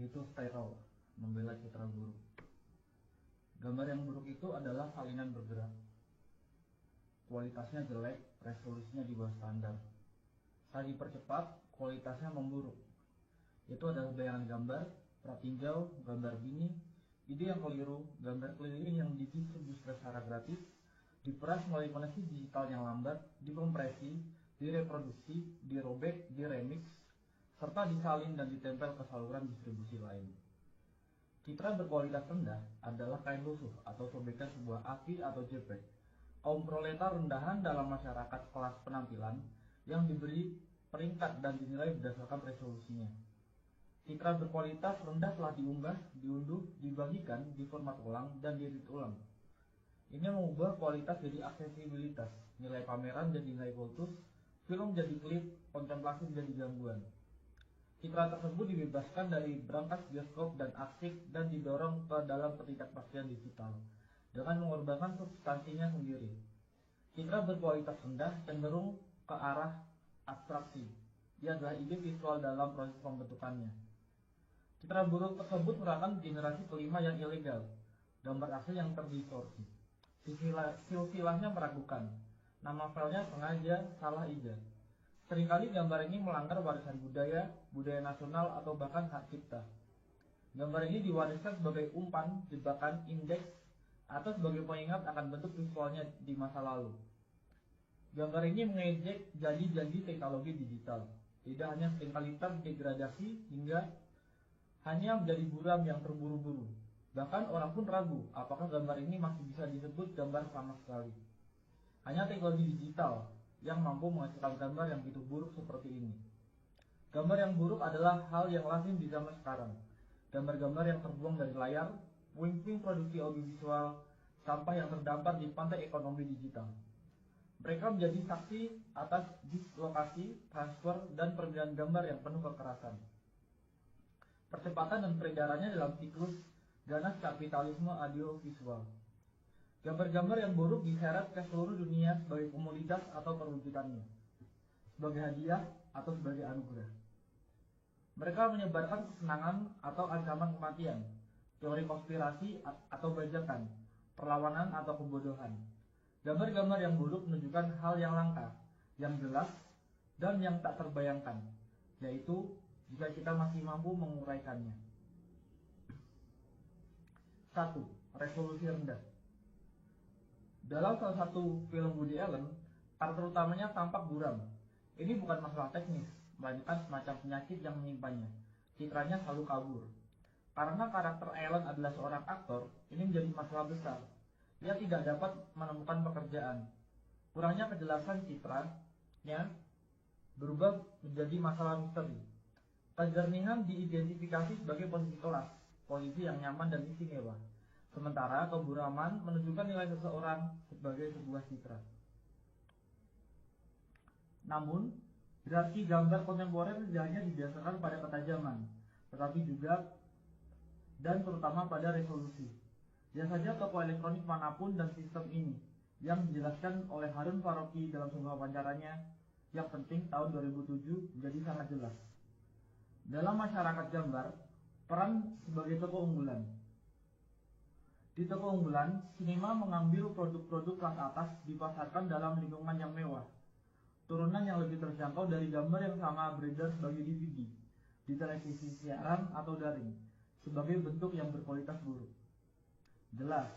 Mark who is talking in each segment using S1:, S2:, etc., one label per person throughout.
S1: yaitu stereo, membela citra buruk. Gambar yang buruk itu adalah salinan bergerak. Kualitasnya jelek, resolusinya di bawah standar. Saat dipercepat, kualitasnya memburuk. Itu adalah bayangan gambar, pratinjau, gambar bini, ide yang keliru, gambar keliling yang didistribusi secara gratis, diperas melalui koneksi digital yang lambat, dikompresi, direproduksi, dirobek, diremix, serta disalin dan ditempel ke saluran distribusi lain. Citra berkualitas rendah adalah kain lusuh atau sobekan sebuah AVI atau JPEG. Kaum proletar rendahan dalam masyarakat kelas penampilan yang diberi peringkat dan dinilai berdasarkan resolusinya. Citra berkualitas rendah telah diunggah, diunduh, dibagikan, diformat ulang, dan diedit ulang. Ini mengubah kualitas jadi aksesibilitas, nilai pameran jadi nilai kultus, film jadi klip, kontemplasi jadi gangguan. Citra tersebut dibebaskan dari brankas bioskop dan arsip dan didorong ke dalam ketidakpastian digital dengan mengorbankan substansinya sendiri. Citra berkualitas rendah cenderung ke arah abstraksi. Ia adalah ide visual dalam proses pembentukannya. Citra buruk tersebut merupakan generasi kelima yang ilegal, gambar asli yang terdistorsi. Silsilahnya meragukan, nama filenya sengaja salah ija. Seringkali gambar ini melanggar warisan budaya, budaya nasional, atau bahkan hak cipta. Gambar ini diwariskan sebagai umpan, jebakan, indeks, atau sebagai pengingat akan bentuk visualnya di masa lalu. Gambar ini mengejek janji-janji teknologi digital. Tidak hanya seringkali terdegradasi hingga hanya menjadi buram yang terburu-buru. Bahkan orang pun ragu apakah gambar ini masih bisa disebut gambar sama sekali. Hanya teknologi digital yang mampu menghasilkan gambar yang begitu buruk seperti ini. Gambar yang buruk adalah hal yang lazim di zaman sekarang. Gambar-gambar yang terbuang dari layar, puing-puing produksi audiovisual, sampah yang terdampar di pantai ekonomi digital. Mereka menjadi saksi atas dislokasi, transfer, dan permintaan gambar yang penuh kekerasan. Percepatan dan peredarannya dalam siklus ganas kapitalisme audiovisual. Gambar-gambar yang buruk diseret ke seluruh dunia sebagai komoditas atau perwujudannya, sebagai hadiah atau sebagai anugerah. Mereka menyebarkan kesenangan atau ancaman kematian, teori konspirasi atau bajakan, perlawanan atau kebodohan. Gambar-gambar yang buruk menunjukkan hal yang langka, yang jelas, dan yang tak terbayangkan, yaitu jika kita masih mampu menguraikannya. 1. Resolusi rendah. Dalam salah satu film Woody Allen, karakter utamanya tampak buram. Ini bukan masalah teknis, melainkan semacam penyakit yang menyimpannya. Citranya selalu kabur. Karena karakter Allen adalah seorang aktor, ini menjadi masalah besar. Ia tidak dapat menemukan pekerjaan. Kurangnya kejelasan citranya berubah menjadi masalah misteri. Kejernihan diidentifikasi sebagai posisi kelas, posisi yang nyaman dan istimewa. Sementara keburaman menunjukkan nilai seseorang sebagai sebuah citra. Namun, hierarki gambar kontemporer tidak hanya didasarkan pada ketajaman, tetapi juga dan terutama pada resolusi. Lihat saja toko elektronik manapun dan sistem ini, yang dijelaskan oleh Harun Faroki dalam sebuah wawancaranya yang penting tahun 2007 menjadi sangat jelas. Dalam masyarakat gambar, peran sebagai toko unggulan. Di toko unggulan, sinema mengambil produk-produk kelas atas dipasarkan dalam lingkungan yang mewah. Turunan yang lebih terjangkau dari gambar yang sama beredar sebagai DVD, di televisi siaran atau daring, sebagai bentuk yang berkualitas buruk. Jelas,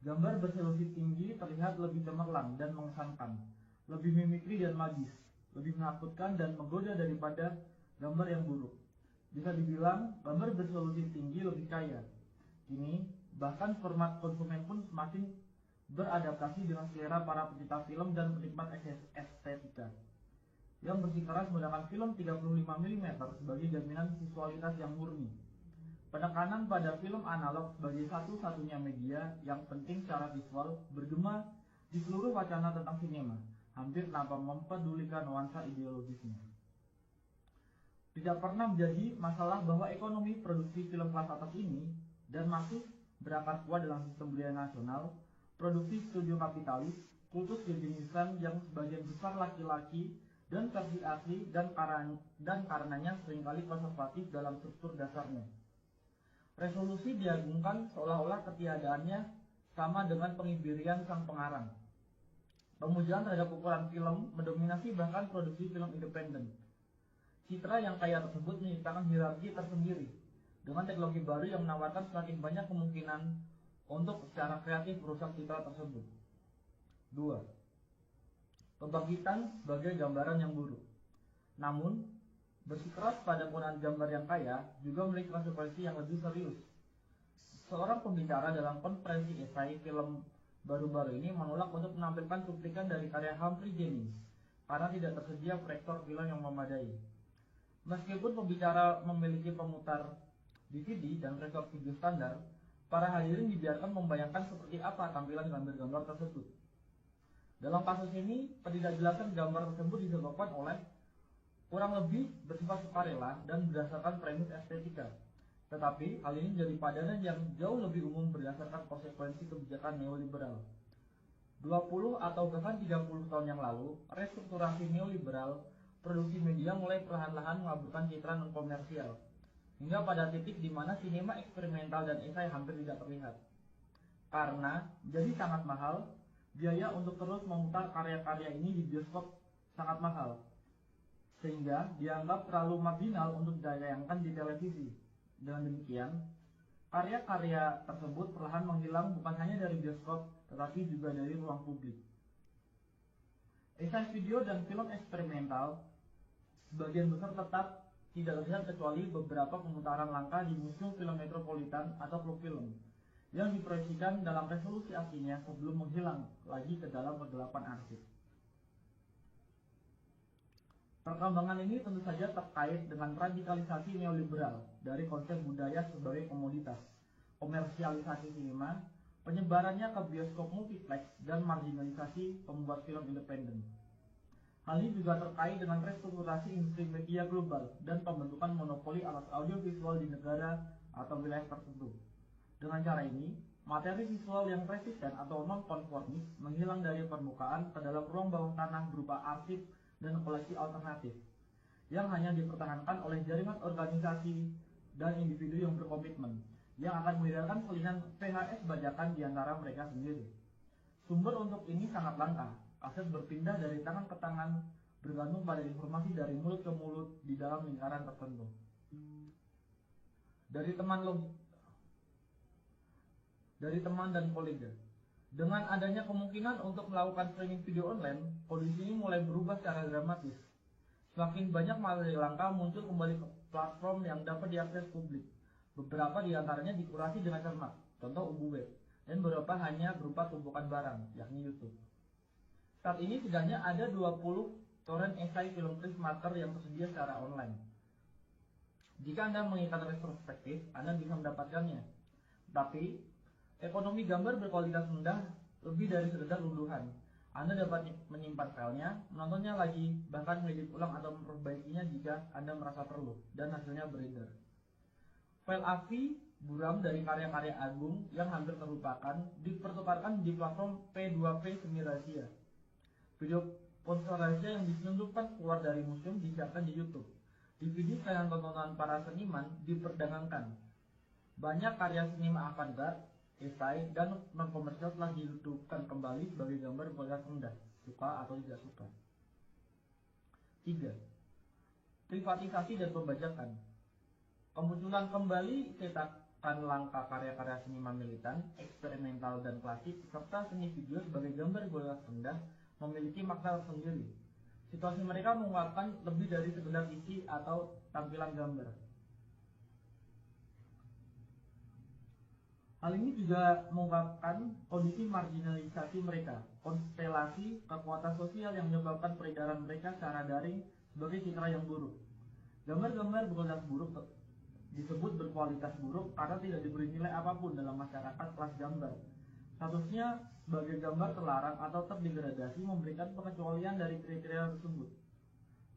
S1: gambar beresolusi tinggi terlihat lebih cemerlang dan mengesankan, lebih mimikri dan magis, lebih menakutkan dan menggoda daripada gambar yang buruk. Bisa dibilang, gambar beresolusi tinggi lebih kaya. Kini, bahkan format konsumen pun semakin beradaptasi dengan selera para pecinta film dan penikmat estetika yang bersikeras menggunakan film 35 mm sebagai jaminan visualitas yang murni. Penekanan pada film analog sebagai satu-satunya media yang penting secara visual bergema di seluruh wacana tentang sinema, hampir tanpa mempedulikan nuansa ideologisnya. Tidak pernah menjadi masalah bahwa ekonomi produksi film kelas atas ini dan masih berakar kuat dalam sistem budaya nasional, produksi studio kapitalis, kultus kejeniusan yang sebagian besar laki-laki dan versi asli dan karenanya seringkali konservatif dalam struktur dasarnya. Resolusi diagungkan seolah-olah ketiadaannya sama dengan pengibirian sang pengarang. Pemujaan terhadap ukuran film mendominasi bahkan produksi film independen. Citra yang kaya tersebut menciptakan hierarki tersendiri dengan teknologi baru yang menawarkan semakin banyak kemungkinan untuk secara kreatif merusak citra tersebut. 2. Pembangkitan sebagai gambaran yang buruk. Namun, bersikeras pada penggunaan gambar yang kaya juga memiliki konsekuensi yang lebih serius. Seorang pembicara dalam konferensi esai film baru-baru ini menolak untuk menampilkan cuplikan dari karya Humphrey Jennings karena tidak tersedia proyektor film yang memadai. Meskipun pembicara memiliki pemutar DVD dan proyektor video standar, para hadirin dibiarkan membayangkan seperti apa tampilan gambar-gambar tersebut. Dalam kasus ini, ketidakjelasan gambar tersebut disebabkan oleh kurang lebih bersifat sukarela dan berdasarkan premis estetika. Tetapi, hal ini menjadi padanan yang jauh lebih umum berdasarkan konsekuensi kebijakan neoliberal. 20 atau bahkan 30 tahun yang lalu, restrukturasi neoliberal, produksi media mulai perlahan-lahan mengaburkan citra non-komersial, hingga pada titik di mana sinema eksperimental dan esai hampir tidak terlihat. Karena jadi sangat mahal, biaya untuk terus memutar karya-karya ini di bioskop sangat mahal, sehingga dianggap terlalu marginal untuk ditayangkan di televisi. Dengan demikian, karya-karya tersebut perlahan menghilang bukan hanya dari bioskop, tetapi juga dari ruang publik. Esai video dan film eksperimental sebagian besar tetap tidak terlihat kecuali beberapa pemutaran langka di museum film metropolitan atau klub film yang diproyeksikan dalam resolusi aslinya sebelum menghilang lagi ke dalam kegelapan arsip. Perkembangan ini tentu saja terkait dengan radikalisasi neoliberal dari konsep budaya sebagai komoditas, komersialisasi sinema, penyebarannya ke bioskop multiplex, dan marginalisasi pembuat film independen. Hal ini juga terkait dengan restrukturasi industri media global dan pembentukan monopoli alat audiovisual di negara atau wilayah tertentu. Dengan cara ini, materi visual yang resisten atau non-konformis menghilang dari permukaan ke dalam ruang bawah tanah berupa arsip dan koleksi alternatif yang hanya dipertahankan oleh jaringan organisasi dan individu yang berkomitmen yang akan membedakan salinan VHS bajakan di antara mereka sendiri. Sumber untuk ini sangat langka. Aset berpindah dari tangan ke tangan bergantung pada informasi dari mulut ke mulut di dalam lingkaran tertentu. Dari teman dan kolega. Dengan adanya kemungkinan untuk melakukan streaming video online, kondisi ini mulai berubah secara dramatis. Semakin banyak materi langka muncul kembali ke platform yang dapat diakses publik. Beberapa di antaranya dikurasi dengan cermat, contoh UBU web, dan beberapa hanya berupa tumpukan barang, yakni YouTube. Saat ini setidaknya ada 20 torrent esai film Prismaker yang tersedia secara online. Jika Anda mengikat retrospektif, Anda bisa mendapatkannya. Tapi, ekonomi gambar berkualitas rendah lebih dari sekedar unduhan. Anda dapat menyimpan filenya, menontonnya lagi, bahkan mengedit ulang atau memperbaikinya jika Anda merasa perlu, dan hasilnya beredar. File AVI buram dari karya-karya agung yang hampir terlupakan dipertukarkan di platform P2P semi rahasia. Video ponsel rahasia yang diselundupkan keluar dari museum disiarkan di YouTube. DVD tayangan tontonan para seniman diperdagangkan. Banyak karya sinema avant-garde, esai, dan non-komersial telah dihidupkan kembali sebagai gambar berkualitas rendah, suka atau tidak suka. 3. Privatisasi dan pembajakan. Kemunculan kembali cetakan langka karya-karya seniman militan, eksperimental, dan klasik, serta seni video sebagai gambar berkualitas rendah memiliki makna tersendiri. Situasi mereka menguatkan lebih dari sekedar isi atau tampilan gambar. Hal ini juga mengungkapkan kondisi marginalisasi mereka, konstelasi kekuatan sosial yang menyebabkan peredaran mereka secara daring sebagai citra yang buruk. Gambar-gambar berkualitas buruk disebut berkualitas buruk karena tidak diberi nilai apapun dalam masyarakat kelas gambar. Statusnya sebagai gambar terlarang atau terdegradasi memberikan pengecualian dari kriteria tersebut.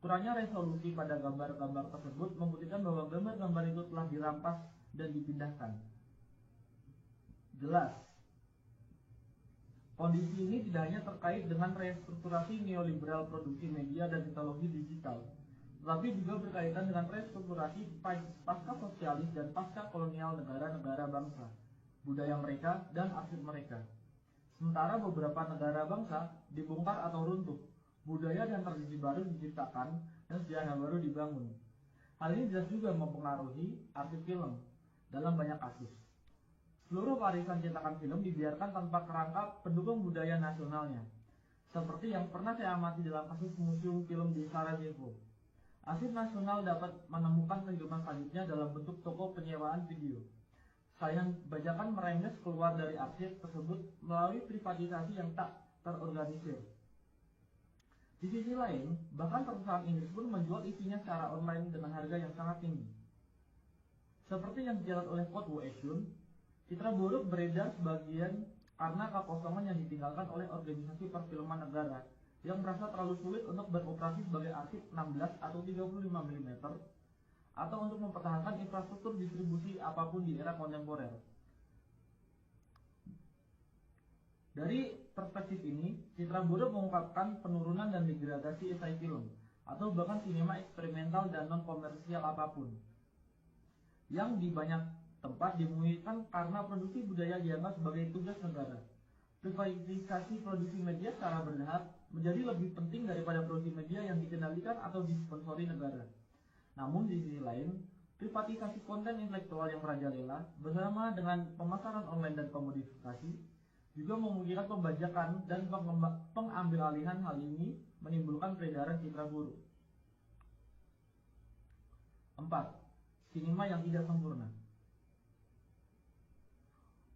S1: Kurangnya resolusi pada gambar-gambar tersebut membuktikan bahwa gambar-gambar itu telah dirampas dan dipindahkan. Jelas, Kondisi ini tidak hanya terkait dengan restrukturasi neoliberal produksi media dan teknologi digital, tetapi juga berkaitan dengan restrukturasi pasca sosialis dan pasca kolonial negara-negara bangsa, budaya mereka, dan arsip mereka. Sementara beberapa negara bangsa dibongkar atau runtuh, budaya dan tradisi baru diciptakan, dan sejarah baru dibangun. Hal ini jelas juga mempengaruhi arsip film dalam banyak kasus. Seluruh warisan cetakan film dibiarkan tanpa kerangka pendukung budaya nasionalnya, seperti yang pernah saya amati dalam kasus Museum Film di Sarajevo. Arsip nasional dapat menemukan kehidupan selanjutnya dalam bentuk toko penyewaan video. Saya bajakan merengges keluar dari arsip tersebut melalui privatisasi yang tak terorganisir. Di sisi lain, bahkan perusahaan Inggris pun menjual isinya secara online dengan harga yang sangat tinggi. Seperti yang dijelaskan oleh Kurt Wojciech, citra buruk beredar sebagian karena kekosongan yang ditinggalkan oleh organisasi perfilman negara yang merasa terlalu sulit untuk beroperasi sebagai arsip 16 atau 35 mm atau untuk mempertahankan infrastruktur distribusi apapun di era kontemporer. Dari perspektif ini, citra buruk mengungkapkan penurunan dan degradasi esai film atau bahkan sinema eksperimental dan non-komersial apapun yang di banyak tempat dimungkinkan karena produksi budaya dianggap sebagai tugas negara. Privatisasi produksi media secara bertahap menjadi lebih penting daripada produksi media yang dikendalikan atau disponsori negara. Namun di sisi lain, privatisasi konten intelektual yang merajalela bersama dengan pemasaran online dan komodifikasi juga memungkinkan pembajakan dan pengambilalihan. Hal ini menimbulkan peredaran citra buruk. 4. Sinema yang tidak sempurna.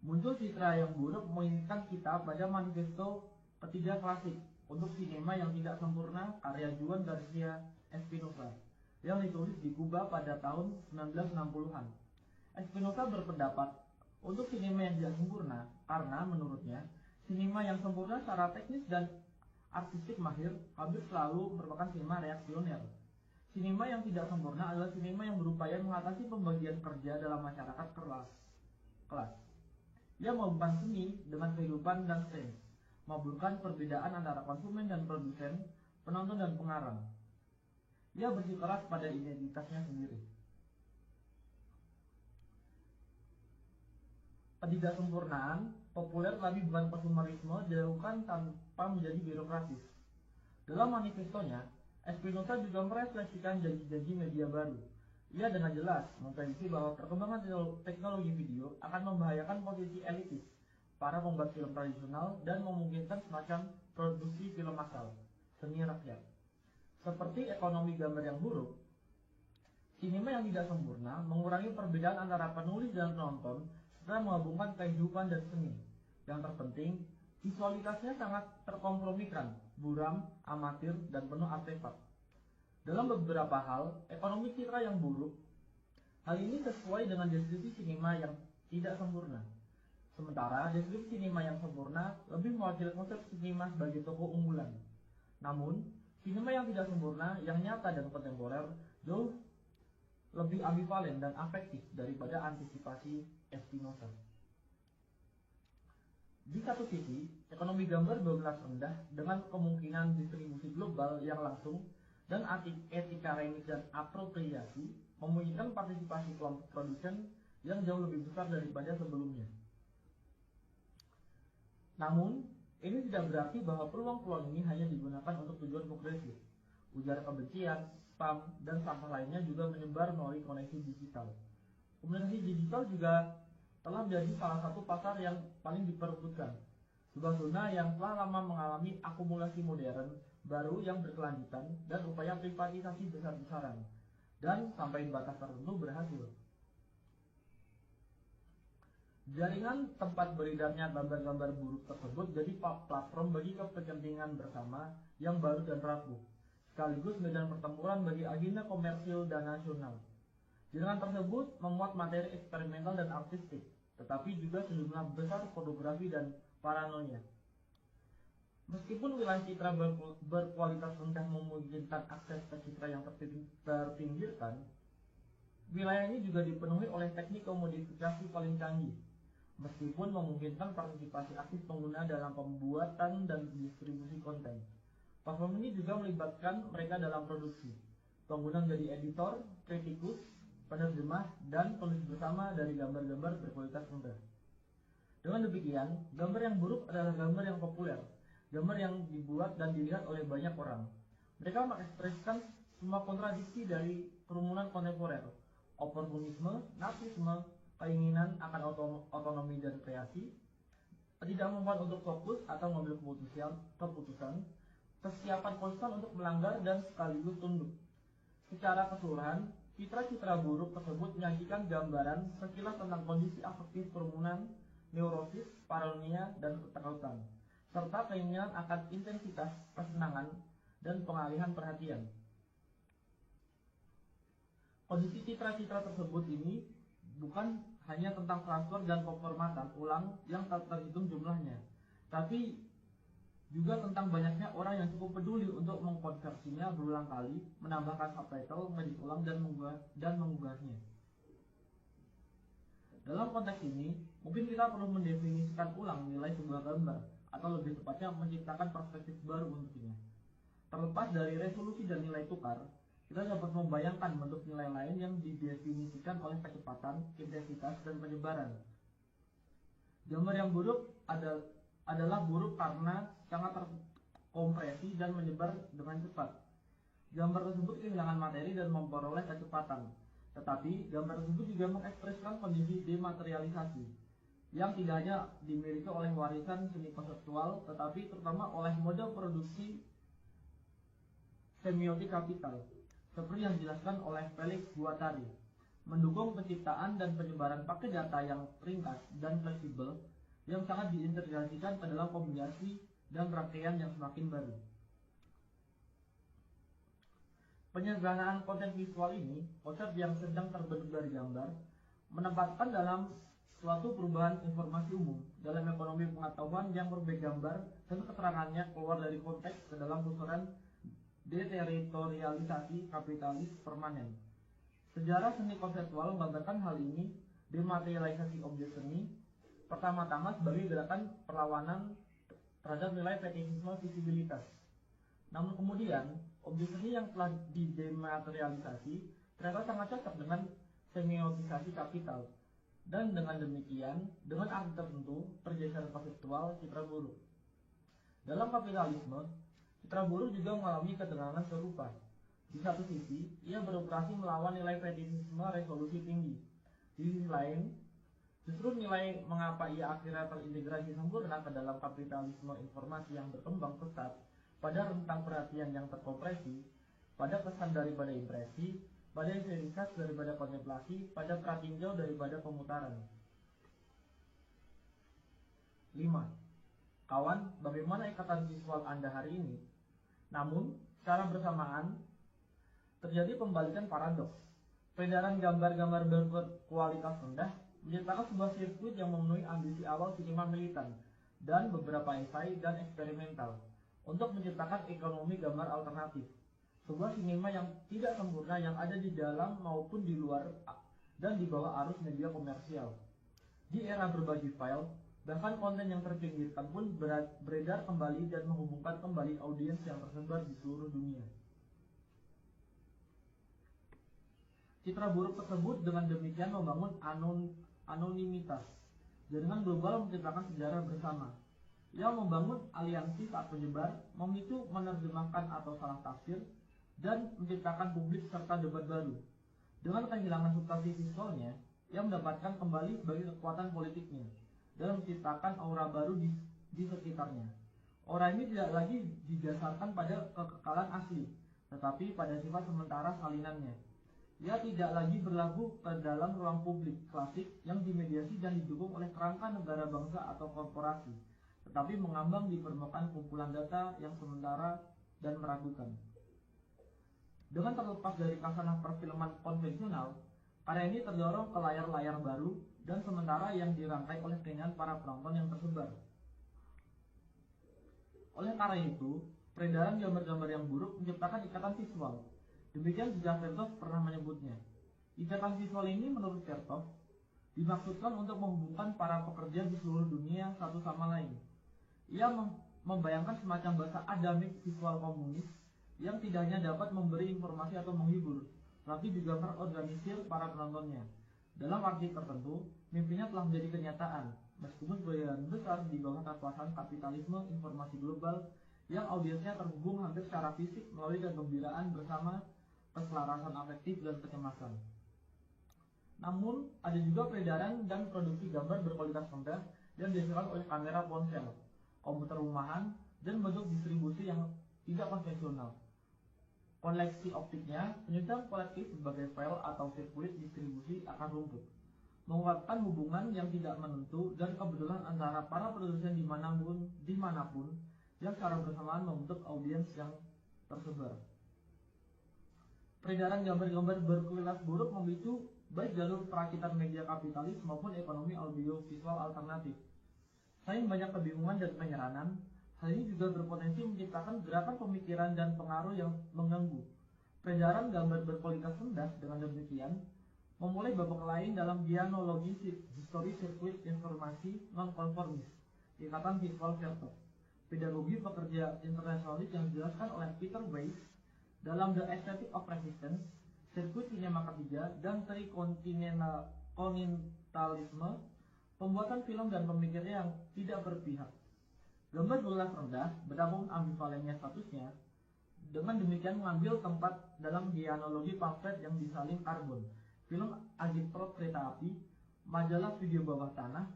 S1: Muncul citra yang buruk menginginkan kita pada manifesto ketiga klasik untuk sinema yang tidak sempurna karya Juan Garcia Espinosa yang ditulis di Kuba pada tahun 1960-an. Espinosa berpendapat untuk sinema yang tidak sempurna karena menurutnya sinema yang sempurna secara teknis dan artistik mahir hampir selalu merupakan sinema reaksioner. Sinema yang tidak sempurna adalah sinema yang berupaya mengatasi pembagian kerja dalam masyarakat kelas. Ia menghubungkan seni dengan kehidupan dan sains, menghubungkan perbedaan antara konsumen dan produsen, penonton dan pengarang. Ia bersikeras pada identitasnya sendiri. Ketidaksempurnaan populer tapi bukan konsumerisme dilakukan tanpa menjadi birokratis. Dalam manifestonya, Espinosa juga merefleksikan janji-janji media baru. Ia dengan jelas memprediksi bahwa perkembangan teknologi video akan membahayakan posisi elitis para pembuat film tradisional dan memungkinkan semacam produksi film massal, seni rakyat. Seperti ekonomi gambar yang buruk, sinema yang tidak sempurna mengurangi perbedaan antara penulis dan penonton serta menggabungkan kehidupan dan seni. Yang terpenting, visualitasnya sangat terkompromikan, buram, amatir, dan penuh artefak. Dalam beberapa hal, ekonomi citra yang buruk, hal ini sesuai dengan deskripsi sinema yang tidak sempurna. Sementara deskripsi sinema yang sempurna lebih mewakili konsep sinema sebagai tokoh unggulan. Namun, sinema yang tidak sempurna, yang nyata dan kontemporer, jauh lebih ambivalen dan afektif daripada antisipasi Espinosa. Di satu sisi, ekonomi gambar berkelas rendah dengan kemungkinan distribusi global yang langsung dan etika remix dan apropriasi memungkinkan partisipasi kelompok produsen yang jauh lebih besar daripada sebelumnya. Namun, ini tidak berarti bahwa peluang-peluang ini hanya digunakan untuk tujuan progresif. Ujar kebencian, spam, dan sampah lainnya juga menyebar melalui koneksi digital. Komunikasi digital juga telah menjadi salah satu pasar yang paling diperebutkan. Sebuah zona yang telah lama mengalami akumulasi modern baru yang berkelanjutan dan upaya privatisasi besar-besaran, dan sampai batas tertentu berhasil. Jaringan tempat beredarnya gambar-gambar buruk tersebut jadi platform bagi kepentingan bersama yang baru dan rapuh, sekaligus medan pertempuran bagi agenda komersil dan nasional. Jaringan tersebut memuat materi eksperimental dan artistik, tetapi juga sejumlah besar pornografi dan paranoia. Meskipun wilayah citra berkualitas rendah memungkinkan akses ke citra yang terpinggirkan, wilayah ini juga dipenuhi oleh teknik komodifikasi paling canggih. meskipun memungkinkan partisipasi aktif pengguna dalam pembuatan dan distribusi konten. Platform ini juga melibatkan mereka dalam produksi. Pengguna menjadi editor, kritikus, penerjemah, dan penulis bersama dari gambar-gambar berkualitas rendah. Dengan demikian, gambar yang buruk adalah gambar yang populer, gambar yang dibuat dan dilihat oleh banyak orang. Mereka mengekspresikan semua kontradiksi dari kerumunan kontemporer, oportunisme, narsisme, keinginan akan otonomi dan kreasi, ketidakmampuan untuk fokus atau mengambil keputusan, kesiapan konstan untuk melanggar dan sekaligus tunduk. Secara keseluruhan, citra-citra buruk tersebut menyajikan gambaran sekilas tentang kondisi afektif kerumunan, neurosis, paranoia, dan ketakutan, serta keinginan akan intensitas kesenangan dan pengalihan perhatian. Kondisi citra-citra tersebut ini bukan hanya tentang transfer dan pemformatan ulang yang tak terhitung jumlahnya, tapi juga tentang banyaknya orang yang cukup peduli untuk mengkonversinya berulang kali, menambahkan subtitle, mengedit ulang, dan mengunggahnya. Dalam konteks ini, mungkin kita perlu mendefinisikan ulang nilai sebuah gambar, atau lebih tepatnya menciptakan perspektif baru untuknya. Terlepas dari resolusi dan nilai tukar, kita dapat membayangkan bentuk nilai lain yang didefinisikan oleh kecepatan, intensitas, dan penyebaran. Gambar yang buruk adalah buruk karena sangat terkompresi dan menyebar dengan cepat. Gambar tersebut kehilangan materi dan memperoleh kecepatan. Tetapi gambar tersebut juga mengekspresikan kondisi dematerialisasi yang tidak hanya dimiliki oleh warisan seni konseptual, tetapi terutama oleh mode produksi semiotik kapital, seperti yang dijelaskan oleh Felix Guattari, mendukung penciptaan dan penyebaran paket data yang ringkas dan fleksibel yang sangat diintegrasikan ke dalam kombinasi dan rangkaian yang semakin baru. Penyederhanaan konten visual ini, konsep yang sedang terbentuk dari gambar, menempatkan dalam suatu perubahan informasi umum dalam ekonomi pengetahuan yang berbagai gambar dan keterangannya keluar dari konteks ke dalam pusaran deteritorialisasi kapitalis permanen. Sejarah seni konseptual menggambarkan hal ini dematerialisasi objek seni pertama-tama sebagai gerakan perlawanan terhadap nilai fetishisme visibilitas. Namun kemudian, objek seni yang telah didematerialisasi ternyata sangat cocok dengan semiotisasi kapital, dan dengan demikian, dengan arti tertentu, pergeseran konseptual citra buruk. Dalam kapitalisme, citra buruk juga mengalami ketegangan serupa. Di satu sisi, ia beroperasi melawan nilai fetishisme resolusi tinggi. Di sisi lain, justru nilai mengapa ia akhirnya terintegrasi sempurna ke dalam kapitalisme informasi yang berkembang pesat pada rentang perhatian yang terkompresi, pada kesan daripada impresi, pada esteritas daripada kontemplasi, pada pratinjau daripada pemutaran. 5. Kawan, bagaimana ikatan visual Anda hari ini? Namun, secara bersamaan, terjadi pembalikan paradoks. Peredaran gambar-gambar berkualitas rendah menciptakan sebuah sirkuit yang memenuhi ambisi awal sinema militan dan beberapa esai dan eksperimental untuk menciptakan ekonomi gambar alternatif, sebuah sinema yang tidak sempurna yang ada di dalam maupun di luar dan di bawah arus media komersial. Di era berbagi file, bahkan konten yang terpinggirkan pun beredar kembali dan menghubungkan kembali audiens yang tersebar di seluruh dunia. Citra buruk tersebut dengan demikian membangun anonimitas. Jaringan global menciptakan sejarah bersama. Ia membangun aliansi saat penyebar, memicu menerjemahkan atau salah tafsir, dan menciptakan publik serta debat baru. Dengan kehilangan substansi visualnya, ia mendapatkan kembali sebagai kekuatan politiknya dan menciptakan aura baru di sekitarnya. Aura ini tidak lagi didasarkan pada kekekalan asli, tetapi pada sifat sementara salinannya. Ia tidak lagi berlaku ke dalam ruang publik klasik yang dimediasi dan didukung oleh kerangka negara bangsa atau korporasi, tetapi mengambang di permukaan kumpulan data yang sementara dan meragukan. Dengan terlepas dari kasanah perfilman konvensional, karya ini terdorong ke layar-layar baru dan sementara yang dirangkai oleh keinginan para penonton yang tersebar. Oleh karena itu, peredaran gambar-gambar yang buruk menciptakan ikatan visual. Demikian juga Chertoff pernah menyebutnya. Ikatan visual ini menurut Chertoff dimaksudkan untuk menghubungkan para pekerja di seluruh dunia satu sama lain. Ia membayangkan semacam bahasa adamik visual komunis yang tidak hanya dapat memberi informasi atau menghibur, tapi juga terorganisir para penontonnya. Dalam arti tertentu, mimpinya telah menjadi kenyataan, meskipun sebagian besar di bawah kekuasaan kapitalisme informasi global yang audiensnya terhubung hampir secara fisik melalui kegembiraan bersama keselarasan afektif dan kecemasan. Namun, ada juga peredaran dan produksi gambar berkualitas rendah yang dihasilkan oleh kamera ponsel, komputer rumahan, dan bentuk distribusi yang tidak konvensional. Koleksi optiknya, penyusunan kolektif sebagai file atau sirkuit distribusi akan rumput, menguatkan hubungan yang tidak menentu dan kebetulan antara para produsen dimanapun yang secara bersamaan membentuk audiens yang tersebar. Peredaran gambar-gambar berkualitas buruk memicu baik jalur perakitan media kapitalis maupun ekonomi audiovisual alternatif. Selain banyak kebingungan dan penyeranan, hal ini juga berpotensi menciptakan gerakan pemikiran dan pengaruh yang mengganggu. Peredaran gambar berkualitas rendah dengan demikian memulai babak lain dalam dianologi histori sirkuit informasi non-konformis, ikatan visual filter, pedagogi pekerja internasionalis yang dijelaskan oleh Peter Weiss dalam The Aesthetic of Resistance, sirkuit sinema ketiga, dan trikontinentalisme, pembuatan film dan pemikirnya yang tidak berpihak. Gambar berkualitas rendah, betapapun ambivalennya statusnya, dengan demikian mengambil tempat dalam dianologi pamflet yang disalin karbon, film agitprop kereta api, majalah video bawah tanah,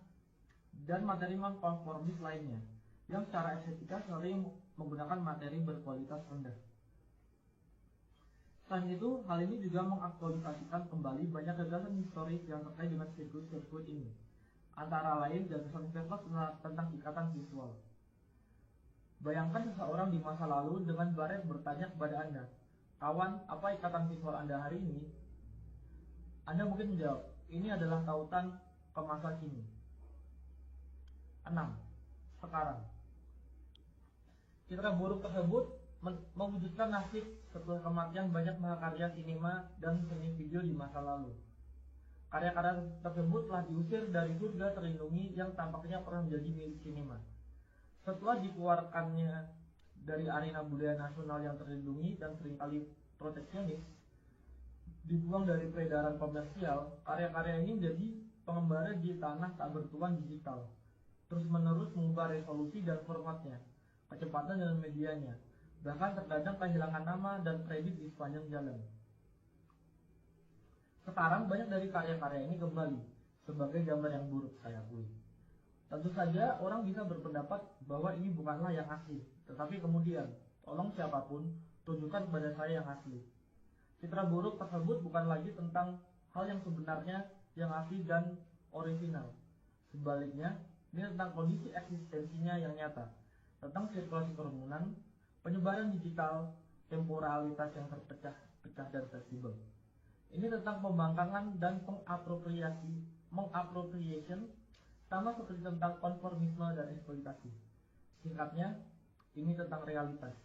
S1: dan materi non-konformis lainnya, yang secara estetika sering menggunakan materi berkualitas rendah. Selain itu, hal ini juga mengaktualisasikan kembali banyak gagasan historis yang terkait dengan sirkuit-sirkuit ini, antara lain gagasan Verlas tentang ikatan visual. Bayangkan seseorang di masa lalu dengan baret bertanya kepada Anda, "Kawan, apa ikatan visual Anda hari ini?" Anda mungkin menjawab, "Ini adalah tautan ke masa kini." 6. Sekarang. Citra buruk tersebut mewujudkan nasib setelah kematian banyak mahakarya sinema dan seni video di masa lalu. Karya-karya tersebut telah diusir dari surga terlindungi yang tampaknya pernah menjadi milik sinema. Setelah dikeluarkannya dari arena budaya nasional yang terlindungi dan seringkali proteksionis, dibuang dari peredaran komersial, karya-karya ini menjadi pengembara di tanah tak bertuan digital, terus-menerus mengubah resolusi dan formatnya, kecepatan dan medianya, bahkan terkadang kehilangan nama dan kredit di sepanjang jalan. Sekarang banyak dari karya-karya ini kembali sebagai gambar yang buruk, saya akui. Tentu saja orang bisa berpendapat bahwa ini bukanlah yang asli, tetapi kemudian, tolong siapapun, tunjukkan kepada saya yang asli. Citra buruk tersebut bukan lagi tentang hal yang sebenarnya yang asli dan orisinal. Sebaliknya, ini tentang kondisi eksistensinya yang nyata, tentang sirkulasi kerumunan, penyebaran digital, temporalitas yang terpecah-pecah dan fleksibel. Ini tentang pembangkangan dan mengappropriation, sama seperti tentang konformisme dan eksploitasi. Singkatnya, ini tentang realitas.